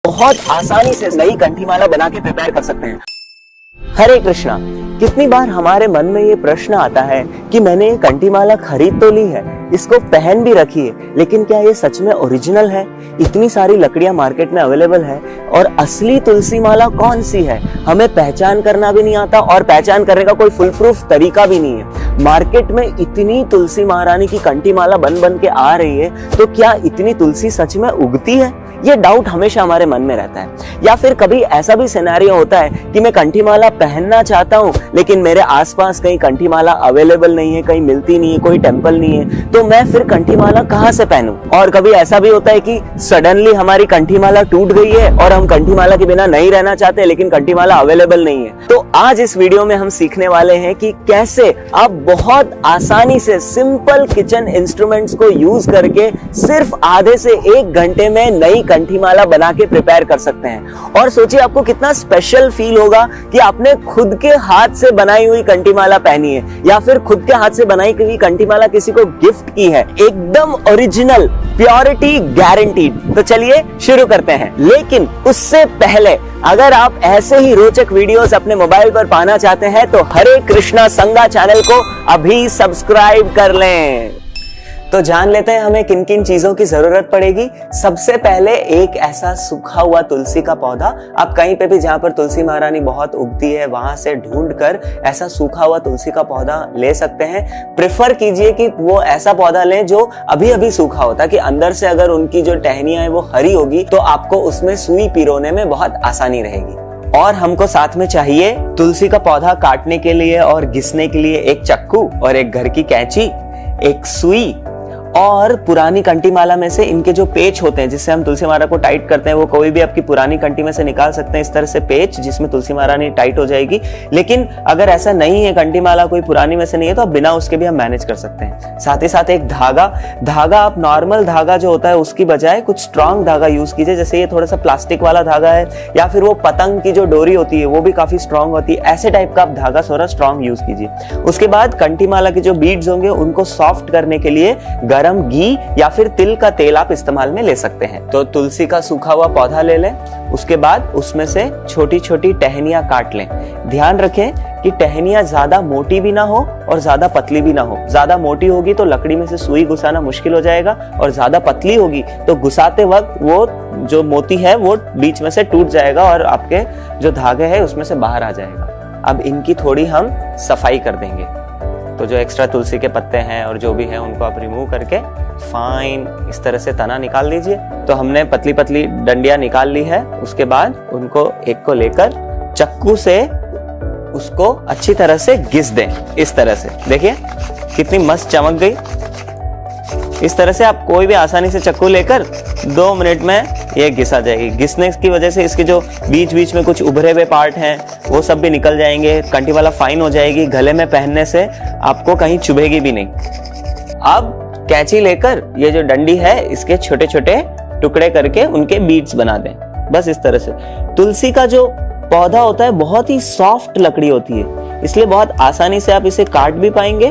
बहुत आसानी से नई कंठी माला बना के प्रिपेयर कर सकते हैं। हरे कृष्णा। कितनी बार हमारे मन में ये प्रश्न आता है कि मैंने ये कंठी माला खरीद तो ली है, इसको पहन भी रखी है, लेकिन क्या ये सच में ओरिजिनल है? इतनी सारी लकड़ियां मार्केट में अवेलेबल है और असली तुलसी माला कौन सी है हमें पहचान करना भी नहीं आता और पहचान करने का कोई फुल प्रूफ तरीका भी नहीं है। मार्केट में इतनी तुलसी महारानी की कंठी माला बन बन के आ रही है, तो क्या इतनी तुलसी सच में उगती है? ये डाउट हमेशा हमारे मन में रहता है। या फिर कभी ऐसा भी सिनेरियो होता है कि मैं कंठी माला पहनना चाहता हूँ, लेकिन मेरे आसपास कहीं कंठी माला अवेलेबल नहीं है, कहीं मिलती नहीं है, कोई टेम्पल नहीं है, तो मैं फिर कंठी माला कहाँ से पहनूं? और कभी ऐसा भी होता है कि सडनली हमारी कंठी माला टूट गई है और हम कंठी माला के बिना नहीं रहना चाहते, लेकिन कंठी माला अवेलेबल नहीं है। तो आज इस वीडियो में हम सीखने वाले हैं कि कैसे आप बहुत आसानी से सिंपल किचन इंस्ट्रूमेंट्स को यूज करके सिर्फ आधे से 1 घंटे में नई कंठी माला बना के प्रिपेयर कर सकते हैं। और सोचिए आपको कितना स्पेशल फील होगा कि आपने खुद के हाथ से बनाई हुई कंठी माला पहनी है, या फिर खुद के हाथ से बनाई हुई कंठी माला किसी को गिफ्ट की है, एकदम ओरिजिनल, प्योरिटी गारंटीड। तो चलिए शुरू करते हैं। लेकिन उससे पहले अगर आप ऐसे ही रोचक वीडियोस अपने मोबाइल पर पाना चाहते हैं तो हरे कृष्णा संगा चैनल को अभी सब्सक्राइब कर लें। तो जान लेते हैं हमें किन किन चीजों की जरूरत पड़ेगी। सबसे पहले एक ऐसा सूखा हुआ तुलसी का पौधा, आप कहीं पे भी जहां पर तुलसी महारानी बहुत उगती है वहां से ढूंढकर ऐसा सूखा हुआ तुलसी का पौधा ले सकते हैं। प्रेफर कीजिए कि वो ऐसा पौधा लें जो अभी अभी सूखा हो, ताकि अंदर से अगर उनकी जो टहनियां है वो हरी होगी तो आपको उसमें सुई पिरोने में बहुत आसानी रहेगी। और हमको साथ में चाहिए तुलसी का पौधा काटने के लिए और घिसने के लिए एक चाकू और एक घर की कैंची, एक सुई, और पुरानी कंठी माला में से इनके जो पेच होते हैं जिससे हम तुलसी माला को टाइट करते हैं, वो कोई भी आपकी पुरानी कंठी में से निकाल सकते हैं, इस तरह से पेच जिसमें तुलसी महारानी टाइट हो जाएगी। लेकिन अगर ऐसा नहीं है, कंठी माला कोई पुरानी में से नहीं है, तो आप बिना उसके भी हम मैनेज कर सकते हैं। साथ ही साथ एक धागा आप नॉर्मल धागा जो होता है उसकी बजाय कुछ स्ट्रॉन्ग धागा यूज कीजिए, जैसे ये थोड़ा सा प्लास्टिक वाला धागा है, या फिर वो पतंग की जो डोरी होती है वो भी काफी स्ट्रॉन्ग होती है, ऐसे टाइप का आप धागा थोड़ा स्ट्रॉन्ग यूज कीजिए। उसके बाद कंठी माला के जो बीड्स होंगे उनको सॉफ्ट करने के लिए गरम घी या फिर तिल का तेल आप इस्तेमाल में ले सकते हैं। तो तुलसी का सूखा हुआ पौधा ले लें, उसके बाद उसमें से छोटी छोटी टहनियां काट लें। ध्यान रखें कि टहनियां ज्यादा मोटी भी ना हो और ज्यादा पतली भी ना हो। ज्यादा मोटी होगी तो लकड़ी में से सुई घुसाना मुश्किल हो जाएगा, और ज्यादा पतली होगी तो घुसाते वक्त वो जो मोती है वो बीच में से टूट जाएगा और आपके जो धागे है उसमें से बाहर आ जाएगा। अब इनकी थोड़ी हम सफाई कर देंगे। तो जो एक्स्ट्रा तुलसी के पत्ते हैं और जो भी है उनको आप रिमूव करके फाइन इस तरह से तना निकाल लीजिए। तो हमने पतली पतली डंडियां निकाल ली है। उसके बाद उनको एक को लेकर चक्कू से उसको अच्छी तरह से घिस दें। इस तरह से देखिए कितनी मस्त चमक गई। इस तरह से आप कोई भी आसानी से चक्कू लेकर 2 मिनट में ये घिसा जाएगी। घिसने की वजह से इसके जो बीच बीच में कुछ उभरे हुए पार्ट हैं वो सब भी निकल जाएंगे, कंठी वाला फाइन हो जाएगी, गले में पहनने से आपको कहीं चुभेगी भी नहीं। अब कैंची लेकर ये जो डंडी है इसके छोटे छोटे टुकड़े करके उनके बीड्स बना दें, बस इस तरह से। तुलसी का जो पौधा होता है बहुत ही सॉफ्ट लकड़ी होती है, इसलिए बहुत आसानी से आप इसे काट भी पाएंगे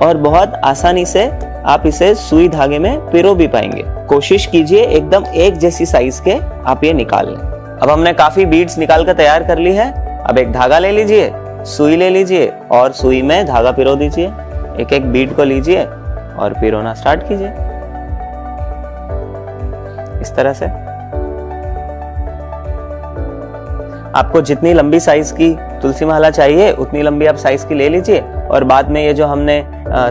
और बहुत आसानी से आप इसे सुई धागे में पिरो भी पाएंगे। कोशिश कीजिए एकदम एक जैसी साइज के आप ये निकाल लें। अब हमने काफी बीड्स निकाल कर तैयार कर ली है। अब एक धागा ले लीजिए, सुई ले लीजिए और सुई में धागा पिरो दीजिए। एक एक बीड को लीजिए और पिरोना स्टार्ट कीजिए इस तरह से। आपको जितनी लंबी साइज की तुलसी माला चाहिए उतनी लंबी आप साइज की ले लीजिए, और बाद में ये जो हमने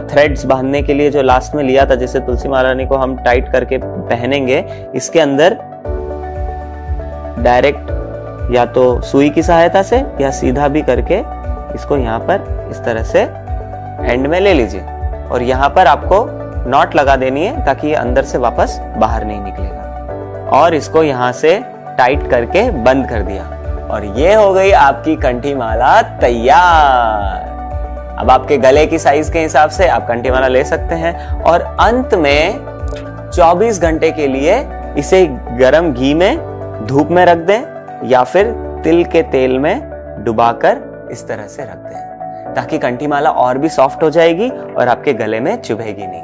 थ्रेड्स बांधने के लिए जो लास्ट में लिया था, जैसे तुलसी महारानी को हम टाइट करके पहनेंगे, इसके अंदर डायरेक्ट या तो सुई की सहायता से या सीधा भी करके इसको यहाँ पर इस तरह से एंड में ले लीजिए, और यहाँ पर आपको नॉट लगा देनी है ताकि ये अंदर से वापस बाहर नहीं निकलेगा। और इसको यहाँ से टाइट करके बंद कर दिया, और ये हो गई आपकी कंठी माला तैयार। अब आपके गले की साइज के हिसाब से आप कंठी माला ले सकते हैं, और अंत में 24 घंटे के लिए इसे गरम घी में धूप में रख दें या फिर तिल के तेल में डुबाकर इस तरह से रख दें, ताकि कंठी माला और भी सॉफ्ट हो जाएगी और आपके गले में चुभेगी नहीं।